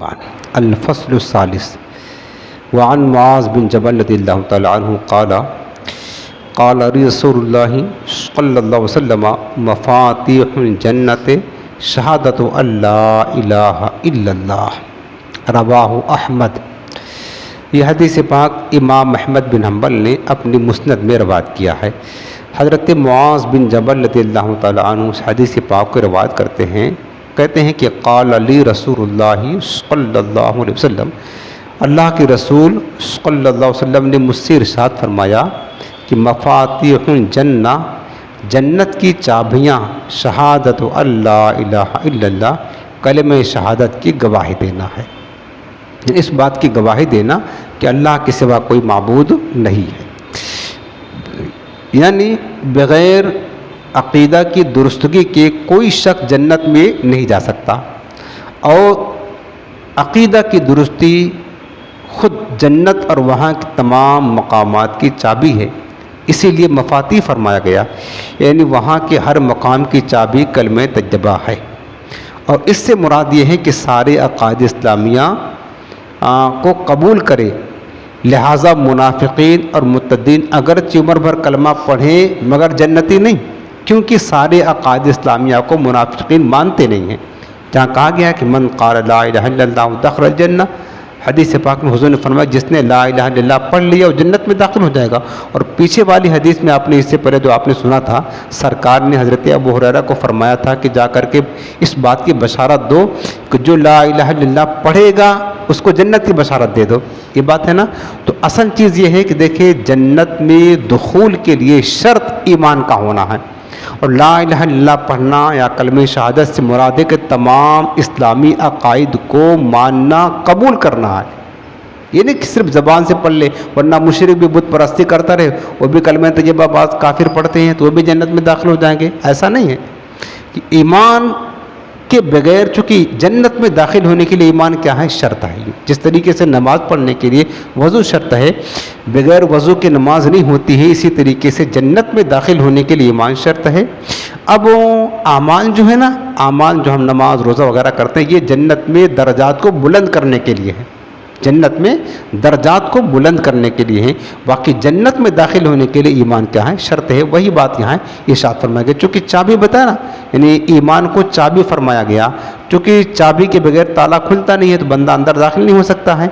الفصل الثالث وعن معاذ بن جبل رضی اللہ تعالی عنہ قال رسول اللہ صلی اللہ علیہ وسلم مفاتیح الجنت شہادت لا الہ الا اللہ رواہ احمد۔ یہ حدیث پاک امام احمد بن حنبل نے اپنی مسند میں روایت کیا ہے۔ حضرت معاذ بن جبل رضی اللہ تعالی عنہ اس حدیث پاک کو روایت کرتے ہیں، کہتے ہیں کہ قال علی رسول اللہ صلی اللہ علیہ وسلم، اللہ کے رسول صلی اللہ علیہ وسلم نے مجھ سے ارشاد فرمایا کہ مفاتیح الجنہ، جنت کی چابیاں، شہادت اللہ الہ الا اللہ، کلمہ شہادت کی گواہی دینا ہے، اس بات کی گواہی دینا کہ اللہ کے سوا کوئی معبود نہیں ہے، یعنی بغیر عقیدہ کی درستگی کے کوئی شخص جنت میں نہیں جا سکتا، اور عقیدہ کی درستی خود جنت اور وہاں کے تمام مقامات کی چابی ہے، اسی لیے مفاتیح فرمایا گیا، یعنی وہاں کے ہر مقام کی چابی کلمہ طیبہ ہے۔ اور اس سے مراد یہ ہے کہ سارے عقائد اسلامیہ کو قبول کرے، لہٰذا منافقین اور مرتدین اگرچہ عمر بھر کلمہ پڑھیں مگر جنتی نہیں، کیونکہ سارے عقائد اسلامیہ کو منافقین مانتے نہیں ہیں۔ جہاں کہا گیا ہے کہ من قال لا الہ الا اللہ دخل الجنہ، حدیث پاک میں حضور نے فرمایا جس نے لا الہ الا اللہ پڑھ لیا وہ جنت میں داخل ہو جائے گا۔ اور پیچھے والی حدیث میں آپ نے اس سے پہلے جو آپ نے سنا تھا، سرکار نے حضرت ابو ہریرہ کو فرمایا تھا کہ جا کر کے اس بات کی بشارت دو کہ جو لا الہ الا اللہ پڑھے گا اس کو جنت کی بشارت دے دو، یہ بات ہے نا۔ تو اصل چیز یہ ہے کہ دیکھیں جنت میں دخول کے لیے شرط ایمان کا ہونا ہے، اور لا الہ الا اللہ پڑھنا یا کلمہ شہادت سے مراد ہے کہ تمام اسلامی عقائد کو ماننا، قبول کرنا ہے، یہ نہیں کہ صرف زبان سے پڑھ لے، ورنہ مشرک بھی بت پرستی کرتا رہے، وہ بھی کلمہ طیبہ بعض کافر پڑھتے ہیں تو وہ بھی جنت میں داخل ہو جائیں گے، ایسا نہیں ہے کہ ایمان کے بغیر، چونکہ جنت میں داخل ہونے کے لیے ایمان کیا ہے؟ شرط ہے۔ جس طریقے سے نماز پڑھنے کے لیے وضو شرط ہے، بغیر وضو کے نماز نہیں ہوتی ہے، اسی طریقے سے جنت میں داخل ہونے کے لیے ایمان شرط ہے۔ اب اعمال جو ہے نا، اعمال جو ہم نماز روزہ وغیرہ کرتے ہیں، یہ جنت میں درجات کو بلند کرنے کے لیے ہے، جنت میں درجات کو بلند کرنے کے لیے ہیں، باقی جنت میں داخل ہونے کے لیے ایمان کیا ہے؟ شرط ہے۔ وہی بات یہاں ارشاد فرمایا گیا، چونکہ چابی بتایا نا، یعنی ایمان کو چابی فرمایا گیا، چونکہ چابی کے بغیر تالا کھلتا نہیں ہے تو بندہ اندر داخل نہیں ہو سکتا ہے،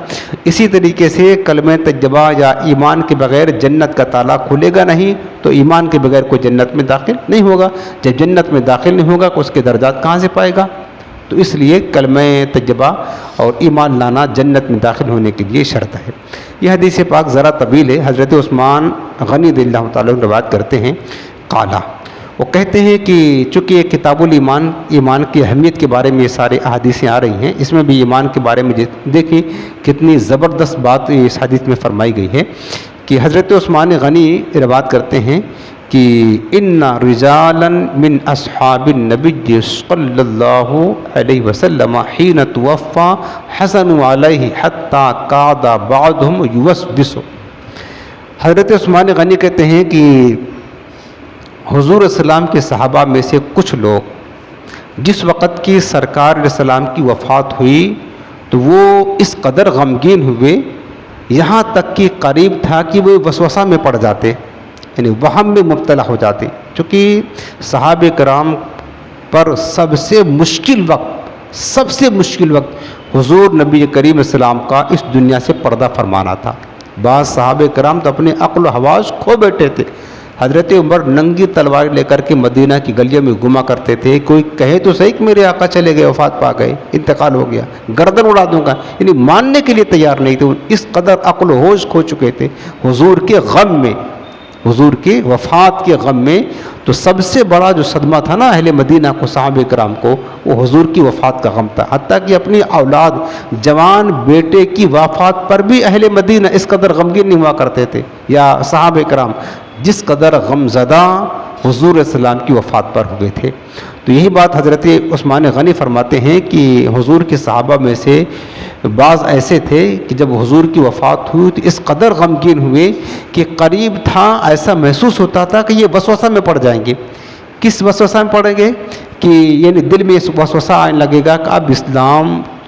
اسی طریقے سے کلمہ طیبہ یا ایمان کے بغیر جنت کا تالا کھلے گا نہیں، تو ایمان کے بغیر کوئی جنت میں داخل نہیں ہوگا، جب جنت میں داخل نہیں ہوگا تو اس کے درجات کہاں سے پائے گا؟ تو اس لیے کلمہ طیبہ اور ایمان لانا جنت میں داخل ہونے کے لیے شرط ہے۔ یہ حدیث پاک ذرا طویل ہے، حضرت عثمان غنی رضی اللہ تعالیٰ عنہ روایت کرتے ہیں، قالا، وہ کہتے ہیں کہ چونکہ یہ کتاب الایمان، ایمان کی اہمیت کے بارے میں یہ سارے احادیثیں آ رہی ہیں، اس میں بھی ایمان کے بارے میں دیکھیں کتنی زبردست بات اس حدیث میں فرمائی گئی ہے کہ حضرت عثمان غنی روایت کرتے ہیں کہ ان رجالا من اصحاب النبی صلی اللہ علیہ وسلم حین توفى حزنوا علیہ حتی کاد بعضهم یوسوس۔ حضرت عثمان غنی کہتے ہیں کہ حضور السلام کے صحابہ میں سے کچھ لوگ جس وقت کی سرکار علیہ السلام کی وفات ہوئی تو وہ اس قدر غمگین ہوئے، یہاں تک کہ قریب تھا کہ وہ وسوسہ میں پڑ جاتے، یعنی وہم میں مبتلا ہو جاتے، چونکہ صحابہ کرام پر سب سے مشکل وقت حضور نبی کریم السلام کا اس دنیا سے پردہ فرمانا تھا۔ بعض صحابہ کرام تو اپنے عقل و حواس کھو بیٹھے تھے، حضرت عمر ننگی تلوار لے کر کے مدینہ کی گلیوں میں گھوما کرتے تھے، کوئی کہے تو صحیح کہ میرے آقا چلے گئے، وفات پا گئے، انتقال ہو گیا، گردن اڑا دوں گا، یعنی ماننے کے لیے تیار نہیں تھے، اس قدر عقل و ہوش کھو چکے تھے حضور کے غم میں، حضور کی وفات کے غم میں۔ تو سب سے بڑا جو صدمہ تھا نا اہل مدینہ کو، صحابہ کرام کو، وہ حضور کی وفات کا غم تھا، حتیٰ کہ اپنی اولاد جوان بیٹے کی وفات پر بھی اہل مدینہ اس قدر غمگین نہیں ہوا کرتے تھے، یا صحابہ کرام جس قدر غم زدہ حضور السلام کی وفات پر ہوئے تھے۔ تو یہی بات حضرت عثمان غنی فرماتے ہیں کہ حضور کے صحابہ میں سے بعض ایسے تھے کہ جب حضور کی وفات ہوئی تو اس قدر غمگین ہوئے کہ قریب تھا، ایسا محسوس ہوتا تھا کہ یہ وسوسہ میں پڑ جائیں گے۔ کس وسوسہ میں پڑیں گے؟ کہ یعنی دل میں اس وسوسہ آنے لگے گا کہ اب اسلام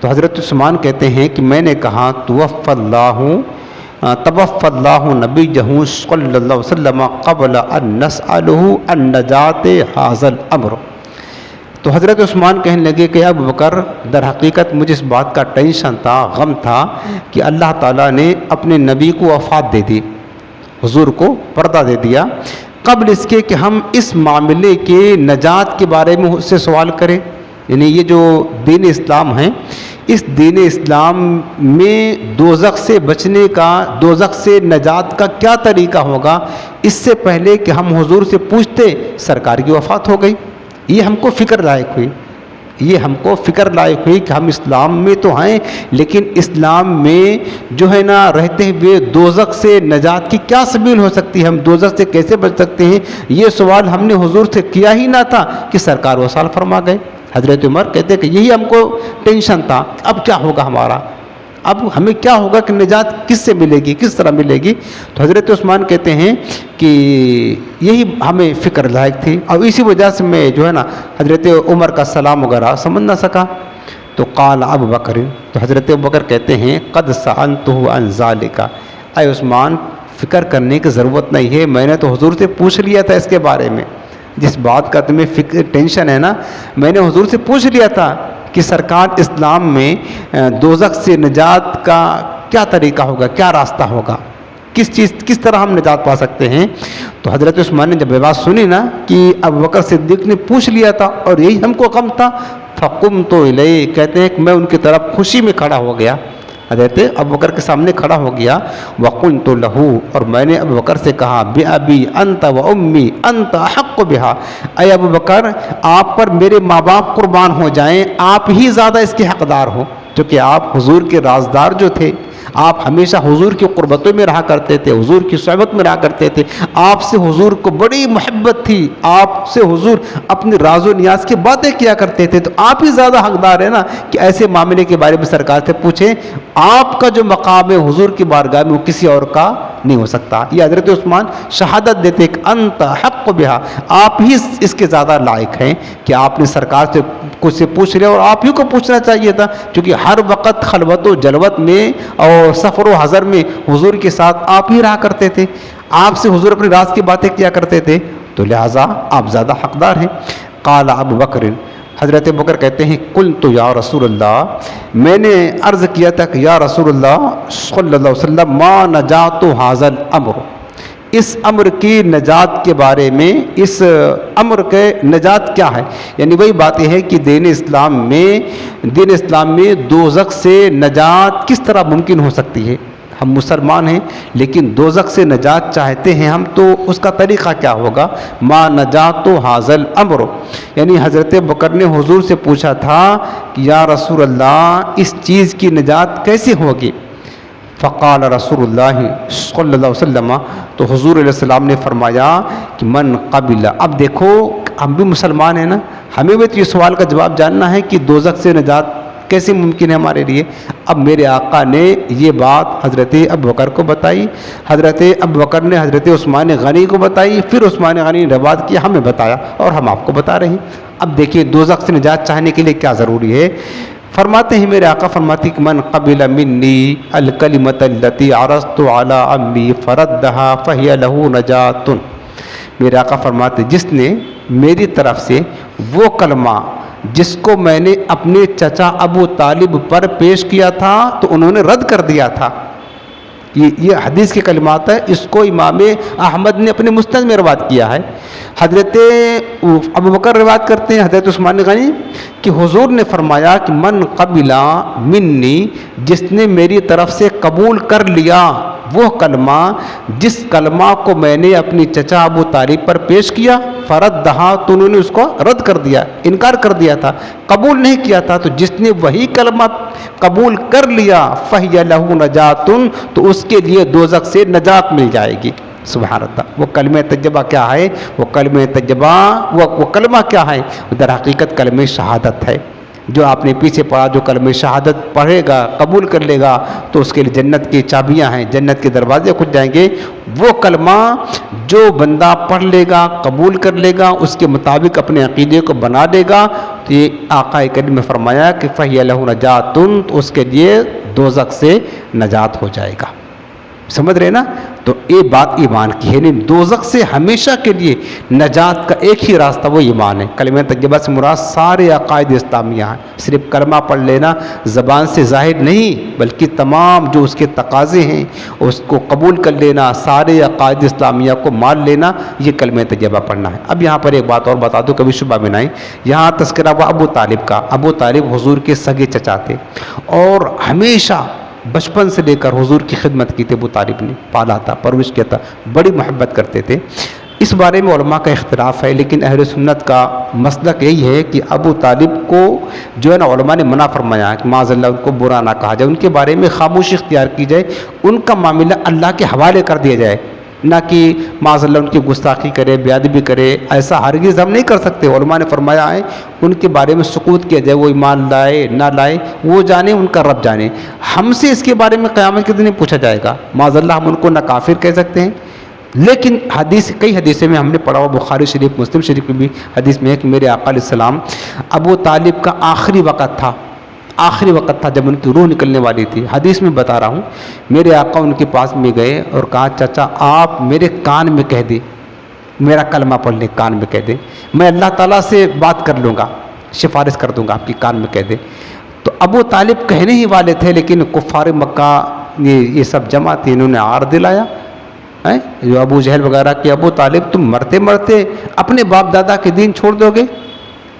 تو حضرت عثمان کہتے ہیں کہ میں نے کہا توفى اللہ نبیہ صلی اللہ علیہ وسلم قبل ان نسألہ عن نجات ھذا الامر. تو حضرت عثمان کہنے لگے کہ ابو بکر در حقیقت مجھے اس بات کا ٹینشن تھا، غم تھا کہ اللہ تعالیٰ نے اپنے نبی کو وفات دے دی، حضور کو پردہ دے دیا، قبل اس کے کہ ہم اس معاملے کے نجات کے بارے میں اس سے سوال کریں. یعنی یہ جو دین اسلام ہے، اس دین اسلام میں دوزخ سے بچنے کا، دوزخ سے نجات کا کیا طریقہ ہوگا، اس سے پہلے کہ ہم حضور سے پوچھتے سرکار کی وفات ہو گئی. یہ ہم کو فکر لائق ہوئی، یہ ہم کو فکر لائق ہوئی کہ ہم اسلام میں تو ہیں، لیکن اسلام میں جو ہے نا رہتے ہوئے دوزخ سے نجات کی کیا سبیل ہو سکتی ہے، ہم دوزخ سے کیسے بچ سکتے ہیں. یہ سوال ہم نے حضور سے کیا ہی نہ تھا کہ سرکار وصال فرما گئے. حضرت عمر کہتے ہیں کہ یہی ہم کو ٹینشن تھا، اب کیا ہوگا ہمارا، اب ہمیں کیا ہوگا کہ نجات کس سے ملے گی، کس طرح ملے گی. تو حضرت عثمان کہتے ہیں کہ یہی ہمیں فکر لائق تھی، اور اسی وجہ سے میں جو ہے نا حضرت عمر کا سلام وغیرہ سمجھ نہ سکا. تو قال ابو بکر، تو حضرت ابو بکر کہتے ہیں قد سألته عن ذلك، اے عثمان فکر کرنے کی ضرورت نہیں ہے، میں نے تو حضور سے پوچھ لیا تھا اس کے بارے میں، جس بات کا تمہیں فکر ٹینشن ہے نا، میں نے حضور سے پوچھ لیا تھا کہ سرکار اسلام میں دوزخ سے نجات کا کیا طریقہ ہوگا، کیا راستہ ہوگا، کس طرح ہم نجات پا سکتے ہیں. تو حضرت عثمان نے جب یہ بات سنی نا کہ ابو بکر صدیق نے پوچھ لیا تھا اور یہی ہم کو غم تھا، فقمت الیہ، کہتے ہیں کہ میں ان کی طرف خوشی میں کھڑا ہو گیا، حضرت ابو بکر کے سامنے کھڑا ہو گیا. وقلت لہ، اور میں نے ابو بکر سے کہا بأبی انت و امی انت احق بہا، اے ابو بکر آپ پر میرے ماں باپ قربان ہو جائیں، آپ ہی زیادہ اس کے حقدار ہو، کیونکہ آپ حضور کے رازدار جو تھے، آپ ہمیشہ حضور کی قربتوں میں رہا کرتے تھے، حضور کی صحبت میں رہا کرتے تھے، آپ سے حضور کو بڑی محبت تھی، آپ سے حضور اپنے راز و نیاز کی باتیں کیا کرتے تھے، تو آپ ہی زیادہ حقدار ہیں نا کہ ایسے معاملے کے بارے میں سرکار سے پوچھیں. آپ کا جو مقام ہے حضور کی بارگاہ میں وہ کسی اور کا نہیں ہو سکتا. یہ حضرت عثمان شہادت دیتے کہ انت حق بہا، آپ ہی اس کے زیادہ لائق ہیں کہ آپ نے سرکار سے کچھ سے پوچھ لیا، اور آپ ہی کو پوچھنا چاہیے تھا، کیونکہ ہر وقت خلوت و جلوت میں اور سفر و حضر میں حضور کے ساتھ آپ ہی رہا کرتے تھے، آپ سے حضور اپنے راز کی باتیں کیا کرتے تھے، تو لہٰذا آپ زیادہ حقدار ہیں. قال ابو بکر، حضرت بکر کہتے ہیں قلت یا رسول اللہ، میں نے عرض کیا تھا کہ یا رسول اللہ صلی اللہ علیہ وسلم ما نجات ھذا الامر، اس امر کی نجات کے بارے میں، اس امر کے نجات کیا ہے. یعنی وہی بات یہ ہے کہ دین اسلام میں دوزخ سے نجات کس طرح ممکن ہو سکتی ہے. ہم مسلمان ہیں لیکن دوزخ سے نجات چاہتے ہیں ہم، تو اس کا طریقہ کیا ہوگا. ما نجات ھذا الامر، یعنی حضرت بکر نے حضور سے پوچھا تھا کہ یا رسول اللہ اس چیز کی نجات کیسے ہوگی. فقال رسول اللہ صلی اللہ علیہ وسلم، تو حضور علیہ السلام نے فرمایا کہ من قبل. اب دیکھو ہم بھی مسلمان ہیں نا، ہمیں بھی تو یہ سوال کا جواب جاننا ہے کہ دوزخ سے نجات کیسے ممکن ہے ہمارے لیے. اب میرے آقا نے یہ بات حضرت ابو بکر کو بتائی، حضرت ابو بکر نے حضرت عثمان غنی کو بتائی، پھر عثمان غنی نے روایت کیا، ہمیں بتایا، اور ہم آپ کو بتا رہے ہیں. اب دیکھیے دوزخ سے نجات چاہنے کے لیے کیا ضروری ہے. فرماتے ہیں میرے آقا فرماتے کہ من قبل منی الکلمۃ التی عرضت علی امی فردها فہی له نجات. میرے آقا فرماتے جس نے میری طرف سے وہ کلمہ جس کو میں نے اپنے چچا ابو طالب پر پیش کیا تھا تو انہوں نے رد کر دیا تھا. یہ حدیث کے کلمات ہے، اس کو امام احمد نے اپنے مسند میں روایت کیا ہے. حضرت ابو بکر روایت کرتے ہیں حضرت عثمان غنی کہ حضور نے فرمایا کہ من قبل منی، جس نے میری طرف سے قبول کر لیا وہ کلمہ جس کلمہ کو میں نے اپنی چچا ابو طالب پر پیش کیا، فردہا، تو انہوں نے اس کو رد کر دیا، انکار کر دیا تھا، قبول نہیں کیا تھا. تو جس نے وہی کلمہ قبول کر لیا فہی لہ نجات، تو اس کے لیے دوزخ سے نجات مل جائے گی. سبحان اللہ. وہ کلمہ طیبہ کیا ہے؟ وہ کلمہ طیبہ وہ کلمہ کیا ہے؟ در حقیقت کلمہ شہادت ہے. جو آپ نے پیچھے پڑھا، جو کلمہ شہادت پڑھے گا، قبول کر لے گا، تو اس کے لیے جنت کی چابیاں ہیں، جنت کے دروازے کھل جائیں گے. وہ کلمہ جو بندہ پڑھ لے گا، قبول کر لے گا، اس کے مطابق اپنے عقیدے کو بنا لے گا، تو یہ آقا کریم نے فرمایا کہ فہی لہ نجاتن، تو اس کے لیے دوزخ سے نجات ہو جائے گا۔ سمجھ رہے نا؟ تو یہ بات ایمان کی ہے، یعنی دوزخ سے ہمیشہ کے لیے نجات کا ایک ہی راستہ وہ ایمان ہے۔ کلمہ طیبہ سے مراد سارے عقائد اسلامیہ ہیں، صرف کلمہ پڑھ لینا زبان سے ظاہر نہیں، بلکہ تمام جو اس کے تقاضے ہیں اس کو قبول کر لینا، سارے عقائد اسلامیہ کو مان لینا، یہ کلمہ طیبہ پڑھنا ہے۔ اب یہاں پر ایک بات اور بتا دوں، کبھی شبہ میں نہ آئے، یہاں تذکرہ ہوا ابو طالب کا۔ ابو طالب حضور کے سگے چچا تھے اور ہمیشہ بچپن سے لے کر حضور کی خدمت کی تھی، ابو طالب نے پالا تھا، پرورش کیا تھا، بڑی محبت کرتے تھے۔ اس بارے میں علماء کا اختلاف ہے، لیکن اہل سنت کا مسلک یہی ہے کہ ابو طالب کو جو ہے نا علماء نے منع فرمایا کہ معاذ اللہ ان کو برا نہ کہا جائے، ان کے بارے میں خاموشی اختیار کی جائے، ان کا معاملہ اللہ کے حوالے کر دیا جائے، نہ کہ معاذ اللہ ان کی گستاخی کرے، بے ادبی کرے، ایسا ہرگز ہم نہیں کر سکتے۔ علماء نے فرمایا ہے ان کے بارے میں سکوت کیا جائے، وہ ایمان لائے نہ لائے وہ جانے، ان کا رب جانے۔ ہم سے اس کے بارے میں قیامت کے دن پوچھا جائے گا، معاذ اللہ ہم ان کو نہ کافر کہہ سکتے ہیں، لیکن کئی حدیثیں میں ہم نے پڑھا ہوا، بخاری شریف مسلم شریف میں بھی حدیث میں ہے کہ میرے آقا علیہ السلام ابو طالب کا آخری وقت تھا جب ان کی روح نکلنے والی تھی۔ حدیث میں بتا رہا ہوں، میرے آقا ان کے پاس میں گئے اور کہا چچا آپ میرے کان میں کہہ دیں، میرا کلمہ پڑھ لیں، کان میں کہہ دیں، میں اللہ تعالیٰ سے بات کر لوں گا، سفارش کر دوں گا، آپ کی کان میں کہہ دیں۔ تو ابو طالب کہنے ہی والے تھے، لیکن کفار مکہ یہ سب جمع تھے، انہوں نے عار دلایا، جو ابو جہل وغیرہ کہ ابو طالب تم مرتے مرتے اپنے باپ دادا کے دین چھوڑ دو گے؟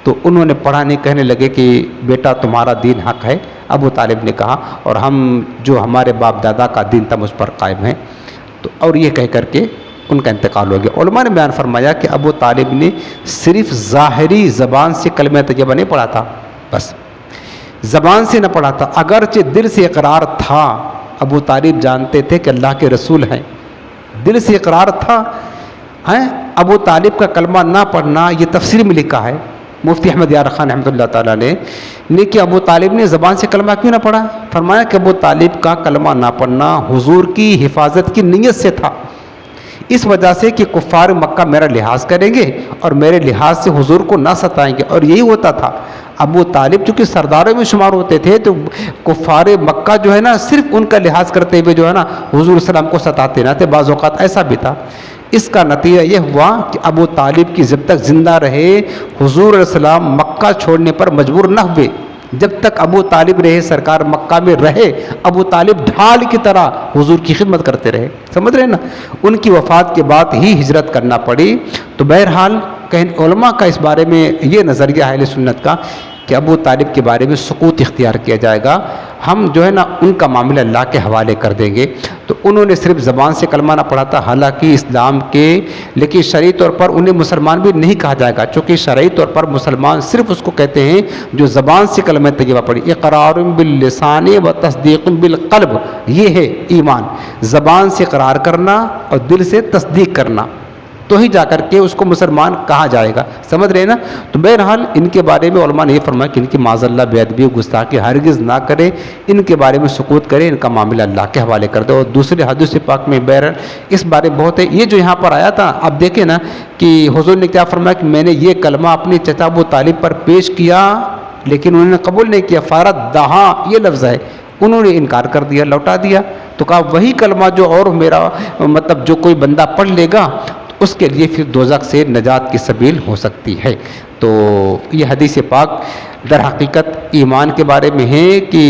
تو انہوں نے پڑھانے کہنے لگے کہ بیٹا تمہارا دین حق ہے۔ ابو طالب نے کہا اور ہم جو ہمارے باپ دادا کا دین تھا اس پر قائم ہیں، تو اور یہ کہہ کر کے ان کا انتقال ہو گیا۔ علماء نے بیان فرمایا کہ ابو طالب نے صرف ظاہری زبان سے کلمہ طیبہ نہیں پڑھا تھا، بس زبان سے نہ پڑھا تھا، اگرچہ دل سے اقرار تھا۔ ابو طالب جانتے تھے کہ اللہ کے رسول ہیں، دل سے اقرار تھا۔ ابو طالب کا کلمہ نہ پڑھنا یہ تفسیر میں لکھا ہے، مفتی احمد یار خان رحمۃ اللہ تعالیٰ نے کہ ابو طالب نے زبان سے کلمہ کیوں نہ پڑھا؟ فرمایا کہ ابو طالب کا کلمہ نہ پڑھنا حضور کی حفاظت کی نیت سے تھا، اس وجہ سے کہ کفار مکہ میرا لحاظ کریں گے اور میرے لحاظ سے حضور کو نہ ستائیں گے، اور یہی ہوتا تھا۔ ابو طالب چونکہ سرداروں میں شمار ہوتے تھے، تو کفار مکہ جو ہے نا صرف ان کا لحاظ کرتے ہوئے جو ہے نا حضور السلام کو ستاتے نہ تھے، بعض اوقات ایسا بھی تھا۔ اس کا نتیجہ یہ ہوا کہ ابو طالب کی جب تک زندہ رہے حضور علیہ السلام مکہ چھوڑنے پر مجبور نہ ہوئے، جب تک ابو طالب رہے، سرکار مکہ میں رہے، ابو طالب ڈھال کی طرح حضور کی خدمت کرتے رہے، سمجھ رہے نا؟ ان کی وفات کے بعد ہی ہجرت کرنا پڑی۔ تو بہرحال علماء کا اس بارے میں یہ نظریہ ہے اہل سنت کا کہ ابو طالب کے بارے میں سکوت اختیار کیا جائے گا، ہم جو ہے نا ان کا معاملہ اللہ کے حوالے کر دیں گے۔ تو انہوں نے صرف زبان سے کلمہ نہ پڑھا تھا، حالانکہ اسلام کے، لیکن شرعی طور پر انہیں مسلمان بھی نہیں کہا جائے گا، چونکہ شرعی طور پر مسلمان صرف اس کو کہتے ہیں جو زبان سے کلمہ طیبہ پڑھی۔ اقرار باللسان و تصدیق بالقلب، یہ ہے ایمان، زبان سے اقرار کرنا اور دل سے تصدیق کرنا، تو ہی جا کر کے اس کو مسلمان کہا جائے گا، سمجھ رہے نا؟ تو بہرحال ان کے بارے میں علماء نے یہ فرمایا کہ ان کی معاذ اللہ بے ادبی و گستاخی ہرگز نہ کرے، ان کے بارے میں سکوت کرے، ان کا معاملہ اللہ کے حوالے کر دے۔ اور دوسرے حدیث پاک میں بہرحال اس بارے میں بہت ہے، یہ جو یہاں پر آیا تھا اب دیکھیں نا کہ حضور نے کیا فرمایا کہ میں نے یہ کلمہ اپنے چچا ابو طالب پر پیش کیا لیکن انہوں نے قبول نہیں کیا، فارد دہا یہ لفظ ہے، انہوں نے انکار کر دیا، لوٹا دیا۔ تو کہا وہی کلمہ جو اور میرا مطلب جو کوئی بندہ پڑھ لے گا اس کے لیے پھر دوزخ سے نجات کی سبیل ہو سکتی ہے۔ تو یہ حدیث پاک در حقیقت ایمان کے بارے میں ہے کہ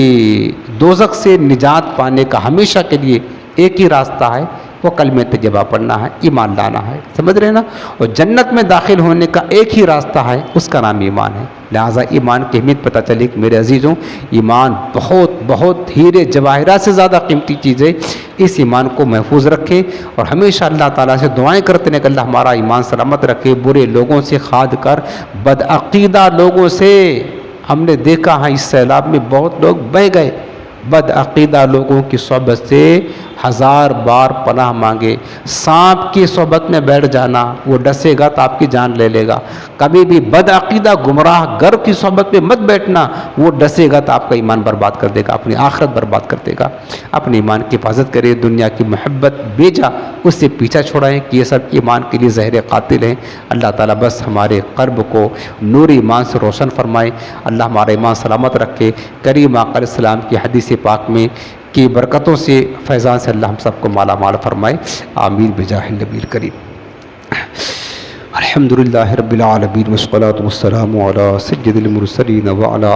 دوزخ سے نجات پانے کا ہمیشہ کے لیے ایک ہی راستہ ہے، وہ کلمہ طیبہ پڑھنا ہے، ایمان لانا ہے، سمجھ رہے نا؟ اور جنت میں داخل ہونے کا ایک ہی راستہ ہے، اس کا نام ایمان ہے۔ لہٰذا ایمان کی اہمیت پتہ چلی کہ میرے عزیزوں، ایمان بہت بہت ہیرے جواہرات سے زیادہ قیمتی چیز ہے۔ اس ایمان کو محفوظ رکھیں اور ہمیشہ اللہ تعالیٰ سے دعائیں کرتے ہیں کہ اللہ ہمارا ایمان سلامت رکھے، برے لوگوں سے کھاد کر، بدعقیدہ لوگوں سے۔ ہم نے دیکھا ہے اس سیلاب میں بہت لوگ بہہ گئے، بد عقیدہ لوگوں کی صحبت سے 1000 بار پناہ مانگے. سانپ کی صحبت میں بیٹھ جانا، وہ ڈسے گا تو آپ کی جان لے لے گا. کبھی بھی بد عقیدہ گمراہ گر کی صحبت میں مت بیٹھنا، وہ ڈسے گا تو آپ کا ایمان برباد کر دے گا، اپنی آخرت برباد کر دے گا. اپنے ایمان کی حفاظت کریں. دنیا کی محبت بیجا اس سے پیچھا چھڑائیں کہ یہ سب ایمان کے لیے زہر قاتل ہیں. اللہ تعالیٰ بس ہمارے قلب کو نور ایمان سے روشن فرمائے. اللہ ہمارا ایمان سلامت رکھے. کریم آقا علیہ السلام کی حدیث پاک میں کی برکتوں سے، فیضان سے اللہ ہم سب کو مالا مال فرمائے. آمین بجاہ النبی الکریم. الحمدللہ رب العالمین والصلاۃ والسلام علی سید المرسلین وعلی